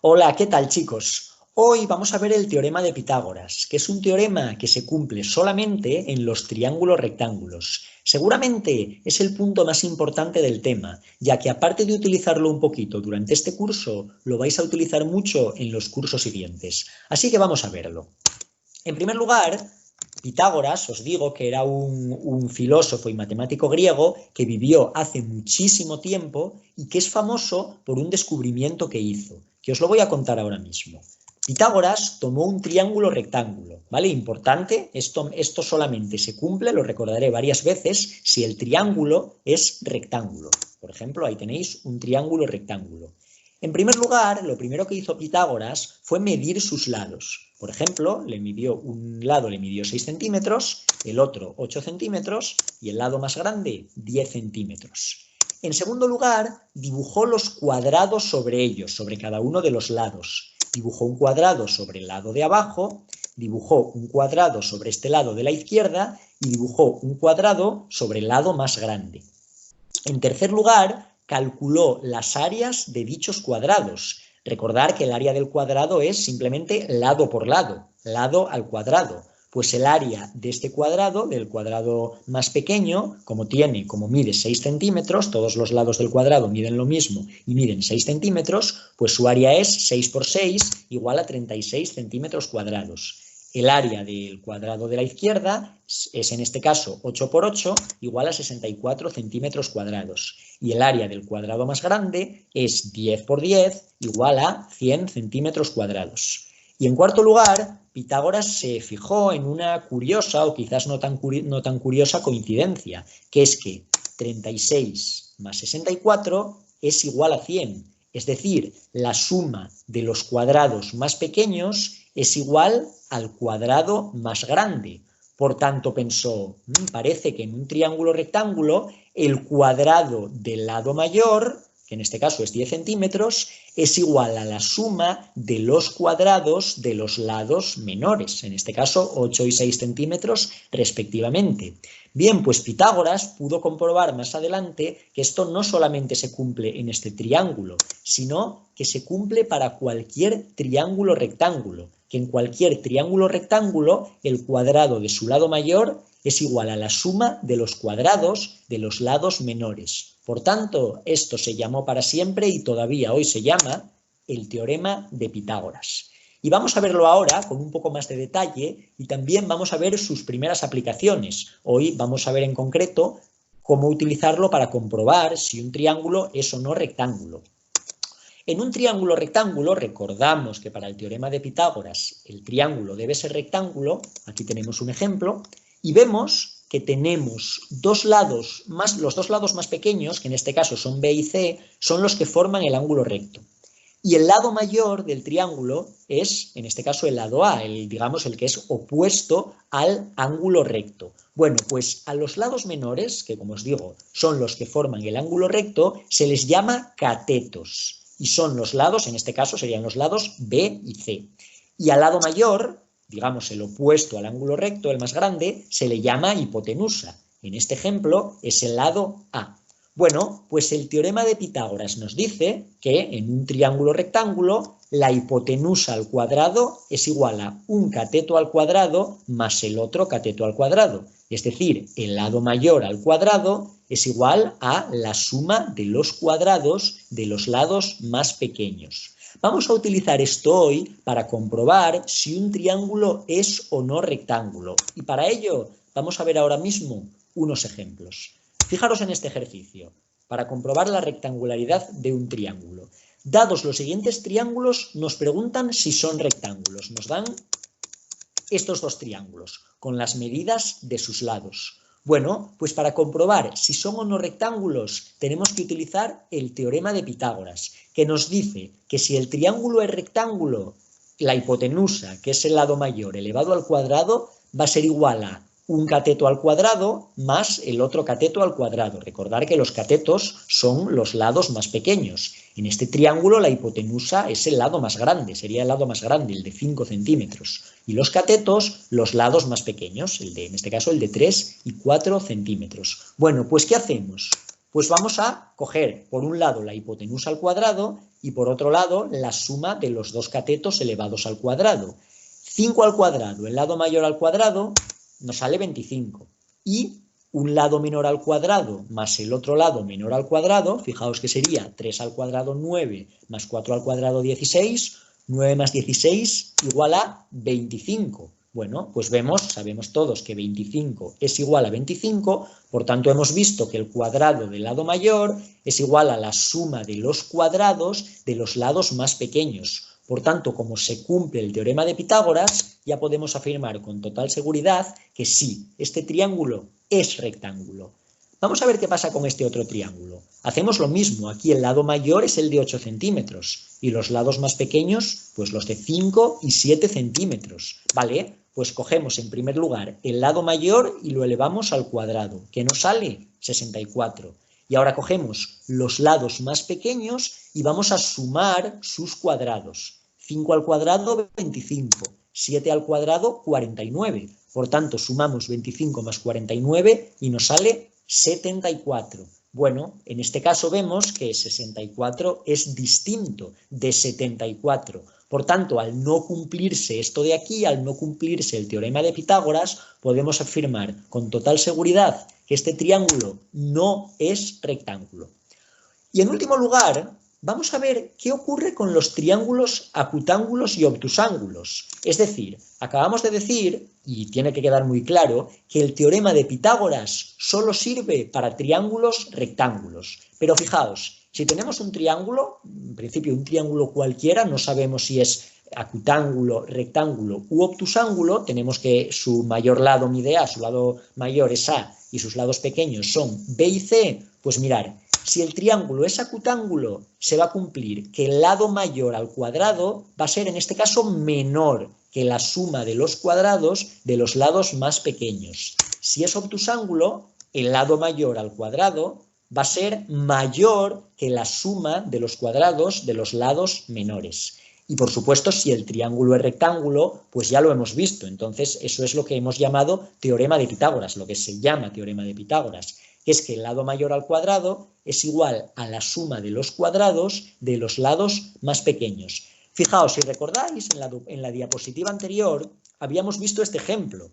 Hola, ¿qué tal, chicos? Hoy vamos a ver el teorema de Pitágoras, que es un teorema que se cumple solamente en los triángulos rectángulos. Seguramente es el punto más importante del tema, ya que aparte de utilizarlo un poquito durante este curso, lo vais a utilizar mucho en los cursos siguientes. Así que vamos a verlo. En primer lugar, Pitágoras, os digo que era un filósofo y matemático griego que vivió hace muchísimo tiempo y que es famoso por un descubrimiento que hizo, que os lo voy a contar ahora mismo. Pitágoras tomó un triángulo rectángulo, ¿vale? Importante, esto solamente se cumple, lo recordaré varias veces, si el triángulo es rectángulo. Por ejemplo, ahí tenéis un triángulo rectángulo. En primer lugar, lo primero que hizo Pitágoras fue medir sus lados. Por ejemplo, un lado le midió 6 centímetros, el otro 8 centímetros y el lado más grande 10 centímetros. En segundo lugar, dibujó los cuadrados sobre ellos, sobre cada uno de los lados. Dibujó un cuadrado sobre el lado de abajo, dibujó un cuadrado sobre este lado de la izquierda y dibujó un cuadrado sobre el lado más grande. En tercer lugar, calculó las áreas de dichos cuadrados. Recordar que el área del cuadrado es simplemente lado por lado al cuadrado. Pues el área de este cuadrado, del cuadrado más pequeño, como mide 6 centímetros, todos los lados del cuadrado miden lo mismo y miden 6 centímetros, pues su área es 6 por 6 igual a 36 centímetros cuadrados. El área del cuadrado de la izquierda es en este caso 8 por 8 igual a 64 centímetros cuadrados. Y el área del cuadrado más grande es 10 por 10 igual a 100 centímetros cuadrados. Y en cuarto lugar, Pitágoras se fijó en una curiosa o quizás no tan curiosa coincidencia, que es que 36 más 64 es igual a 100. Es decir, la suma de los cuadrados más pequeños es igual al cuadrado más grande. Por tanto, pensó, parece que en un triángulo rectángulo el cuadrado del lado mayor, que en este caso es 10 centímetros, es igual a la suma de los cuadrados de los lados menores, en este caso 8 y 6 centímetros respectivamente. Bien, pues Pitágoras pudo comprobar más adelante que esto no solamente se cumple en este triángulo, sino que se cumple para cualquier triángulo rectángulo, que en cualquier triángulo rectángulo el cuadrado de su lado mayor es igual a la suma de los cuadrados de los lados menores. Por tanto, esto se llamó para siempre y todavía hoy se llama el teorema de Pitágoras. Y vamos a verlo ahora con un poco más de detalle y también vamos a ver sus primeras aplicaciones. Hoy vamos a ver en concreto cómo utilizarlo para comprobar si un triángulo es o no rectángulo. En un triángulo rectángulo, recordamos que para el teorema de Pitágoras el triángulo debe ser rectángulo, aquí tenemos un ejemplo, y vemos que tenemos los dos lados más pequeños, que en este caso son B y C, son los que forman el ángulo recto. Y el lado mayor del triángulo es, en este caso, el lado A, digamos el que es opuesto al ángulo recto. Bueno, pues a los lados menores, que como os digo, son los que forman el ángulo recto, se les llama catetos. Y son los lados, en este caso serían los lados B y C. Y al lado mayor, digamos el opuesto al ángulo recto, el más grande, se le llama hipotenusa. En este ejemplo es el lado A. Bueno, pues el teorema de Pitágoras nos dice que en un triángulo rectángulo la hipotenusa al cuadrado es igual a un cateto al cuadrado más el otro cateto al cuadrado. Es decir, el lado mayor al cuadrado es igual a la suma de los cuadrados de los lados más pequeños. Vamos a utilizar esto hoy para comprobar si un triángulo es o no rectángulo. Y para ello vamos a ver ahora mismo unos ejemplos. Fijaros en este ejercicio, para comprobar la rectangularidad de un triángulo. Dados los siguientes triángulos, nos preguntan si son rectángulos. Nos dan estos dos triángulos, con las medidas de sus lados. Bueno, pues para comprobar si son o no rectángulos, tenemos que utilizar el teorema de Pitágoras, que nos dice que si el triángulo es rectángulo, la hipotenusa, que es el lado mayor elevado al cuadrado, va a ser igual a un cateto al cuadrado más el otro cateto al cuadrado. Recordar que los catetos son los lados más pequeños. En este triángulo la hipotenusa es el lado más grande, sería el lado más grande, el de 5 centímetros. Y los catetos, los lados más pequeños, en este caso el de 3 y 4 centímetros. Bueno, pues ¿qué hacemos? Pues vamos a coger por un lado la hipotenusa al cuadrado y por otro lado la suma de los dos catetos elevados al cuadrado. 5 al cuadrado, el lado mayor al cuadrado, nos sale 25. Y un lado menor al cuadrado más el otro lado menor al cuadrado, fijaos que sería 3 al cuadrado 9 más 4 al cuadrado 16, 9 más 16 igual a 25. Bueno, pues sabemos todos que 25 es igual a 25, por tanto hemos visto que el cuadrado del lado mayor es igual a la suma de los cuadrados de los lados más pequeños. Por tanto, como se cumple el teorema de Pitágoras, ya podemos afirmar con total seguridad que sí, este triángulo es rectángulo. Vamos a ver qué pasa con este otro triángulo. Hacemos lo mismo, aquí el lado mayor es el de 8 centímetros y los lados más pequeños, pues los de 5 y 7 centímetros, ¿vale? Pues cogemos en primer lugar el lado mayor y lo elevamos al cuadrado, que nos sale 64. Y ahora cogemos los lados más pequeños y vamos a sumar sus cuadrados. 5 al cuadrado, 25. 7 al cuadrado, 49. Por tanto, sumamos 25 más 49 y nos sale 74. Bueno, en este caso vemos que 64 es distinto de 74. Por tanto, al no cumplirse esto de aquí, al no cumplirse el teorema de Pitágoras, podemos afirmar con total seguridad que este triángulo no es rectángulo. Y en último lugar, vamos a ver qué ocurre con los triángulos acutángulos y obtusángulos. Es decir, acabamos de decir, y tiene que quedar muy claro, que el teorema de Pitágoras solo sirve para triángulos rectángulos. Pero fijaos, si tenemos un triángulo, en principio un triángulo cualquiera, no sabemos si es acutángulo, rectángulo u obtusángulo, tenemos que su mayor lado mide A, su lado mayor es A y sus lados pequeños son B y C, pues mirar, si el triángulo es acutángulo, se va a cumplir que el lado mayor al cuadrado va a ser en este caso menor que la suma de los cuadrados de los lados más pequeños. Si es obtusángulo, el lado mayor al cuadrado va a ser mayor que la suma de los cuadrados de los lados menores. Y por supuesto, si el triángulo es rectángulo, pues ya lo hemos visto. Entonces, eso es lo que hemos llamado teorema de Pitágoras, lo que se llama teorema de Pitágoras, que es que el lado mayor al cuadrado es igual a la suma de los cuadrados de los lados más pequeños. Fijaos, si recordáis, en la diapositiva anterior habíamos visto este ejemplo.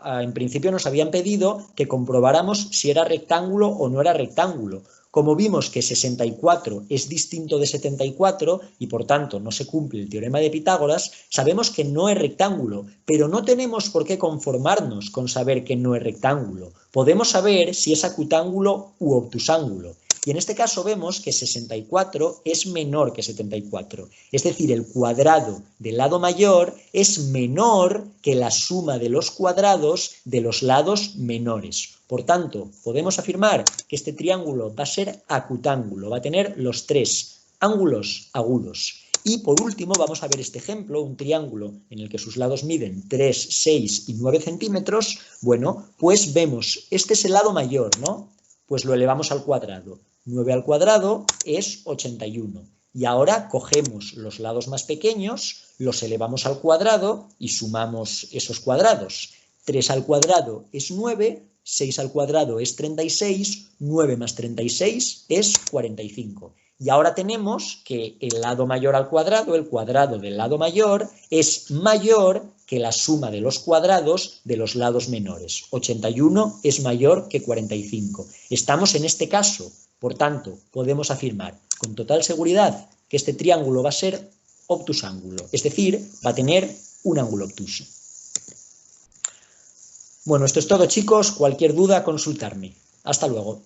En principio nos habían pedido que comprobáramos si era rectángulo o no era rectángulo. Como vimos que 64 es distinto de 74 y por tanto no se cumple el teorema de Pitágoras, sabemos que no es rectángulo, pero no tenemos por qué conformarnos con saber que no es rectángulo. Podemos saber si es acutángulo u obtusángulo. Y en este caso vemos que 64 es menor que 74. Es decir, el cuadrado del lado mayor es menor que la suma de los cuadrados de los lados menores. Por tanto, podemos afirmar que este triángulo va a ser acutángulo, va a tener los tres ángulos agudos. Y por último vamos a ver este ejemplo, un triángulo en el que sus lados miden 3, 6 y 9 centímetros. Bueno, pues vemos, este es el lado mayor, ¿no? Pues lo elevamos al cuadrado. 9 al cuadrado es 81. Y ahora cogemos los lados más pequeños, los elevamos al cuadrado y sumamos esos cuadrados. 3 al cuadrado es 9, 6 al cuadrado es 36, 9 más 36 es 45. Y ahora tenemos que el lado mayor al cuadrado, el cuadrado del lado mayor, es mayor que la suma de los cuadrados de los lados menores. 81 es mayor que 45. Estamos en este caso, por tanto, podemos afirmar con total seguridad que este triángulo va a ser obtusángulo, es decir, va a tener un ángulo obtuso. Bueno, esto es todo, chicos. Cualquier duda, consultarme. Hasta luego.